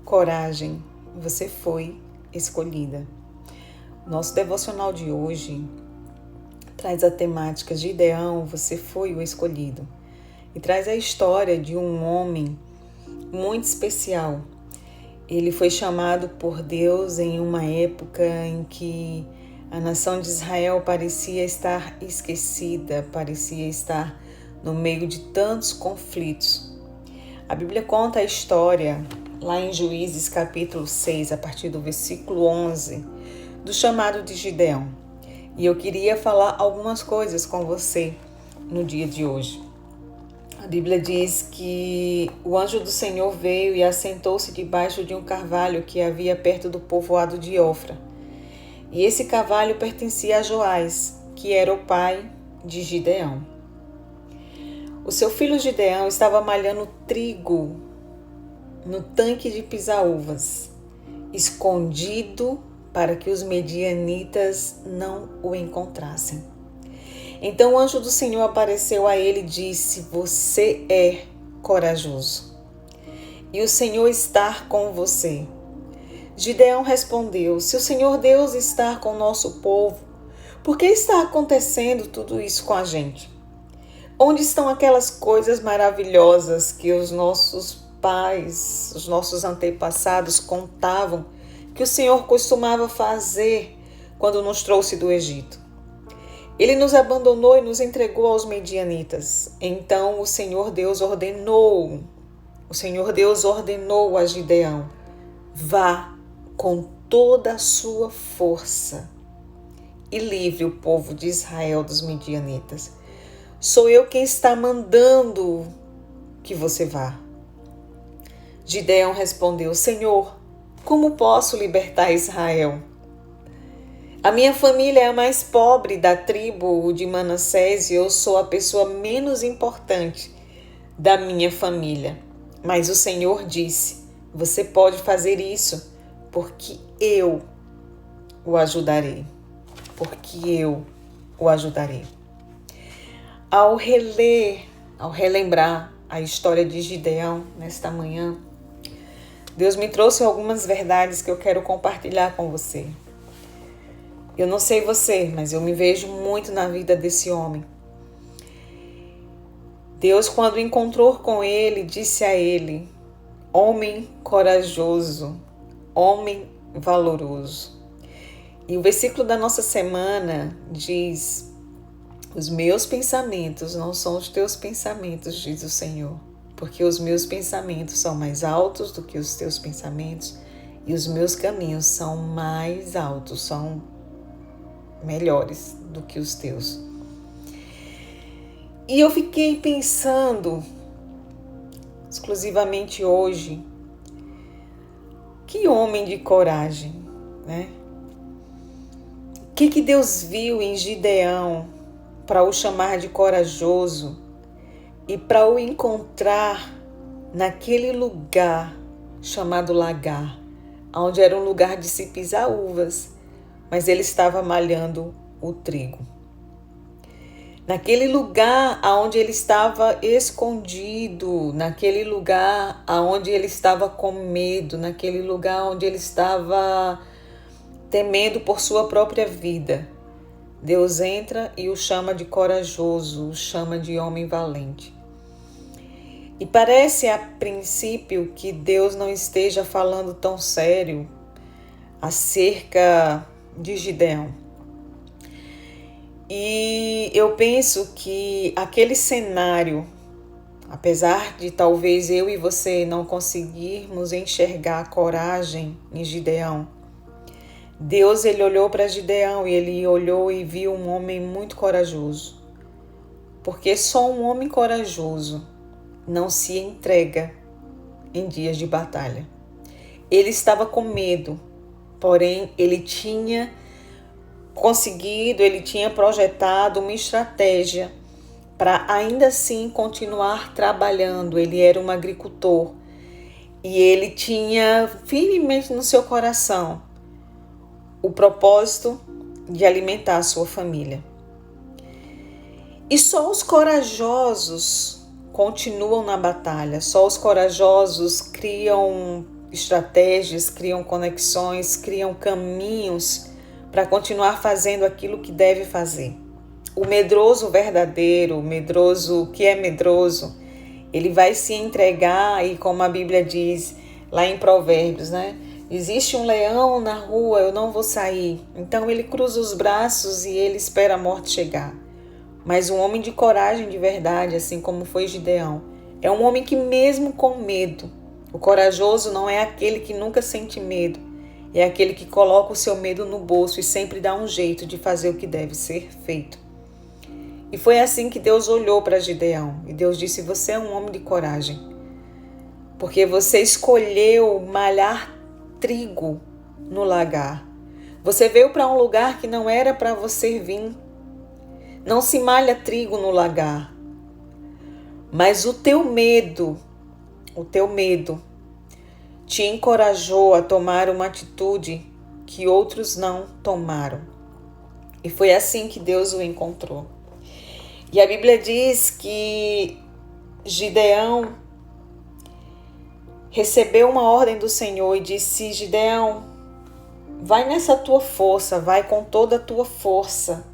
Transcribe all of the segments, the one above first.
coragem, você foi escolhida. Nosso devocional de hoje traz a temática Gideão, você foi o escolhido. E traz a história de um homem muito especial. Ele foi chamado por Deus em uma época em que a nação de Israel parecia estar esquecida, parecia estar no meio de tantos conflitos. A Bíblia conta a história, lá em Juízes capítulo 6, a partir do versículo 11, do chamado de Gideão. E eu queria falar algumas coisas com você no dia de hoje. A Bíblia diz que o anjo do Senhor veio e assentou-se debaixo de um carvalho que havia perto do povoado de Ofra. E esse carvalho pertencia a Joás, que era o pai de Gideão. O seu filho Gideão estava malhando trigo no tanque de pisar uvas, escondido para que os medianitas não o encontrassem. Então o anjo do Senhor apareceu a ele e disse: você é corajoso, e o Senhor está com você. Gideão respondeu: se o Senhor Deus está com o nosso povo, por que está acontecendo tudo isso com a gente? Onde estão aquelas coisas maravilhosas que os nossos pais, os nossos antepassados contavam que o Senhor costumava fazer quando nos trouxe do Egito? Ele nos abandonou e nos entregou aos medianitas. Então o Senhor Deus ordenou a Gideão: vá com toda a sua força e livre o povo de Israel dos medianitas. Sou eu quem está mandando que você vá. Gideão respondeu: Senhor, como posso libertar Israel? A minha família é a mais pobre da tribo de Manassés e eu sou a pessoa menos importante da minha família. Mas o Senhor disse: você pode fazer isso porque eu o ajudarei. Porque eu o ajudarei. Ao relembrar a história de Gideão nesta manhã, Deus me trouxe algumas verdades que eu quero compartilhar com você. Eu não sei você, mas eu me vejo muito na vida desse homem. Deus, quando encontrou com ele, disse a ele: homem corajoso, homem valoroso. E o versículo da nossa semana diz: os meus pensamentos não são os teus pensamentos, diz o Senhor, porque os meus pensamentos são mais altos do que os teus pensamentos e os meus caminhos são mais altos, são melhores do que os teus. E eu fiquei pensando, exclusivamente hoje, que homem de coragem, né? O que Deus viu em Gideão para o chamar de corajoso e para o encontrar naquele lugar chamado lagar, onde era um lugar de se pisar uvas, mas ele estava malhando o trigo. Naquele lugar onde ele estava escondido, naquele lugar onde ele estava com medo, naquele lugar onde ele estava temendo por sua própria vida, Deus entra e o chama de corajoso, o chama de homem valente. E parece a princípio que Deus não esteja falando tão sério acerca de Gideão. E eu penso que aquele cenário, apesar de talvez eu e você não conseguirmos enxergar a coragem em Gideão, Deus, ele olhou para Gideão e ele olhou e viu um homem muito corajoso. Porque só um homem corajoso não se entrega em dias de batalha. Ele estava com medo, porém ele tinha conseguido, ele tinha projetado uma estratégia para ainda assim continuar trabalhando. Ele era um agricultor e ele tinha firmemente no seu coração o propósito de alimentar a sua família. E só os corajosos continuam na batalha, só os corajosos criam estratégias, criam conexões, criam caminhos para continuar fazendo aquilo que deve fazer. O medroso verdadeiro, o medroso que é medroso, ele vai se entregar e, como a Bíblia diz lá em Provérbios, né? Existe um leão na rua, eu não vou sair. Então ele cruza os braços e ele espera a morte chegar. Mas um homem de coragem de verdade, assim como foi Gideão, é um homem que mesmo com medo, o corajoso não é aquele que nunca sente medo, é aquele que coloca o seu medo no bolso e sempre dá um jeito de fazer o que deve ser feito. E foi assim que Deus olhou para Gideão e Deus disse: você é um homem de coragem, porque você escolheu malhar trigo no lagar. Você veio para um lugar que não era para você vir. Não se malha trigo no lagar. Mas o teu medo te encorajou a tomar uma atitude que outros não tomaram. E foi assim que Deus o encontrou. E a Bíblia diz que Gideão recebeu uma ordem do Senhor e disse: Gideão, vai nessa tua força, vai com toda a tua força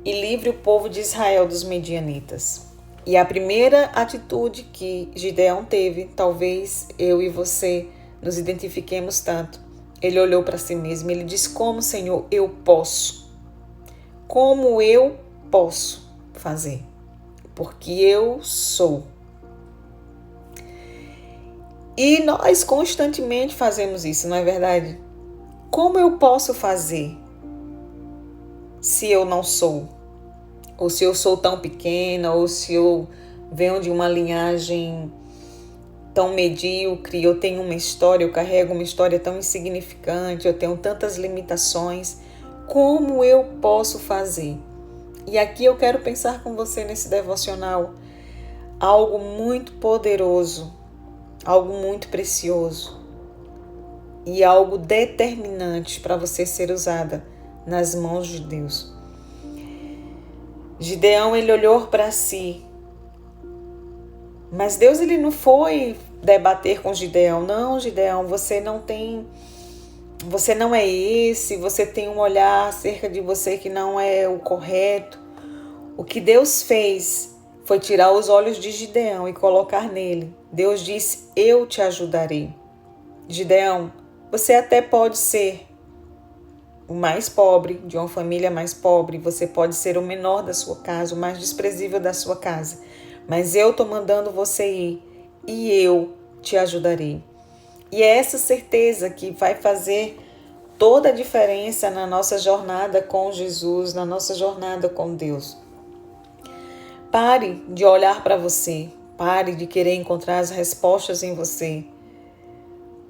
e livre o povo de Israel dos medianitas. E a primeira atitude que Gideão teve, talvez eu e você nos identifiquemos tanto, ele olhou para si mesmo e ele disse: como, Senhor, eu posso? Como eu posso fazer? Porque eu sou. E nós constantemente fazemos isso, não é verdade? Como eu posso fazer se eu não sou? Ou se eu sou tão pequena, ou se eu venho de uma linhagem tão medíocre, eu tenho uma história, eu carrego uma história tão insignificante, eu tenho tantas limitações. Como eu posso fazer? E aqui eu quero pensar com você nesse devocional algo muito poderoso, algo muito precioso e algo determinante para você ser usada nas mãos de Deus. Gideão, ele olhou para si, mas Deus ele não foi debater com Gideão. Não, Gideão, você não é esse, você tem um olhar acerca de você que não é o correto. O que Deus fez foi tirar os olhos de Gideão e colocar nele. Deus disse: eu te ajudarei. Gideão, você até pode ser o mais pobre, de uma família mais pobre, você pode ser o menor da sua casa, o mais desprezível da sua casa, mas eu estou mandando você ir e eu te ajudarei. E é essa certeza que vai fazer toda a diferença na nossa jornada com Jesus, na nossa jornada com Deus. Pare de olhar para você, pare de querer encontrar as respostas em você.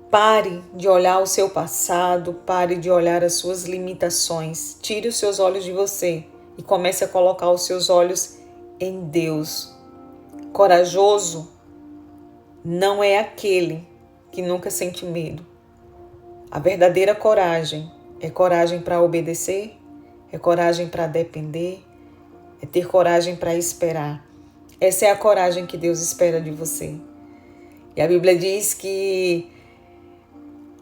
Pare de olhar o seu passado, pare de olhar as suas limitações. Tire os seus olhos de você e comece a colocar os seus olhos em Deus. Corajoso não é aquele que nunca sente medo. A verdadeira coragem é coragem para obedecer, é coragem para depender, é ter coragem para esperar. Essa é a coragem que Deus espera de você. E a Bíblia diz que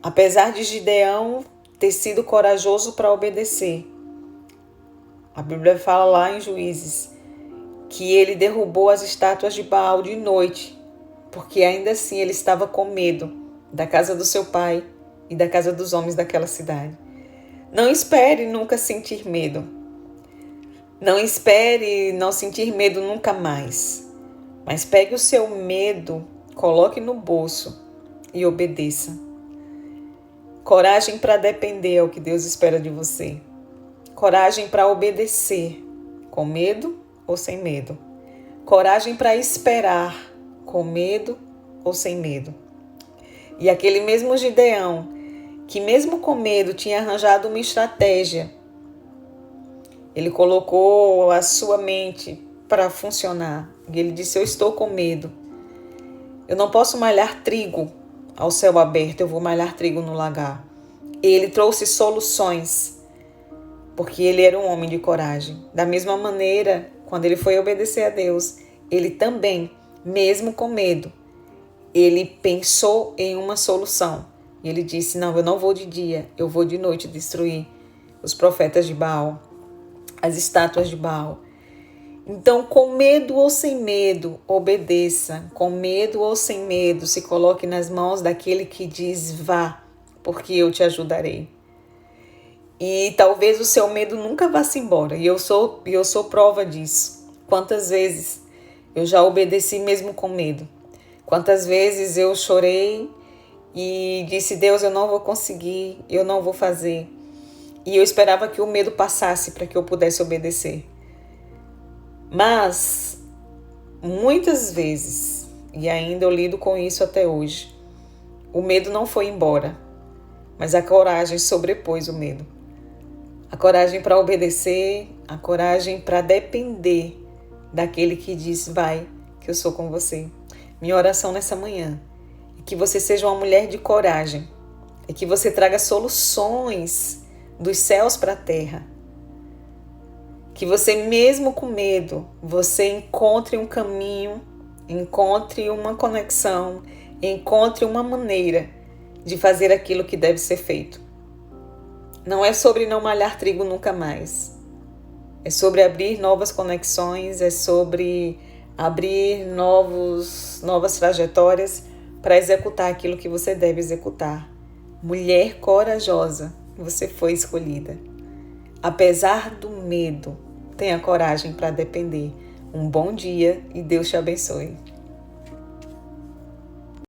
apesar de Gideão ter sido corajoso para obedecer, a Bíblia fala lá em Juízes que ele derrubou as estátuas de Baal de noite, porque ainda assim ele estava com medo da casa do seu pai e da casa dos homens daquela cidade. Não espere nunca sentir medo. Não espere não sentir medo nunca mais. Mas pegue o seu medo, coloque no bolso e obedeça. Coragem para depender é o que Deus espera de você. Coragem para obedecer, com medo ou sem medo. Coragem para esperar, com medo ou sem medo. E aquele mesmo Gideão, que mesmo com medo tinha arranjado uma estratégia, ele colocou a sua mente para funcionar. E ele disse: eu estou com medo. Eu não posso malhar trigo ao céu aberto, eu vou malhar trigo no lagar. Ele trouxe soluções, porque ele era um homem de coragem. Da mesma maneira, quando ele foi obedecer a Deus, ele também, mesmo com medo, ele pensou em uma solução. E ele disse, não, eu não vou de dia, eu vou de noite destruir os profetas de Baal, as estátuas de Baal. Então, com medo ou sem medo, obedeça. Com medo ou sem medo, se coloque nas mãos daquele que diz, vá, porque eu te ajudarei. E talvez o seu medo nunca vá-se embora. E eu sou prova disso. Quantas vezes eu já obedeci mesmo com medo. Quantas vezes eu chorei e disse, Deus, eu não vou conseguir, eu não vou fazer. E eu esperava que o medo passasse para que eu pudesse obedecer. Mas, muitas vezes, e ainda eu lido com isso até hoje, o medo não foi embora, mas a coragem sobrepôs o medo. A coragem para obedecer, a coragem para depender daquele que diz, vai, que eu sou com você. Minha oração nessa manhã é que você seja uma mulher de coragem, é que você traga soluções dos céus para a terra. Que você, mesmo com medo, você encontre um caminho, encontre uma conexão, encontre uma maneira de fazer aquilo que deve ser feito. Não é sobre não malhar trigo nunca mais. É sobre abrir novas conexões, é sobre abrir novas trajetórias para executar aquilo que você deve executar. Mulher corajosa, você foi escolhida. Apesar do medo, tenha coragem para depender. Um bom dia e Deus te abençoe.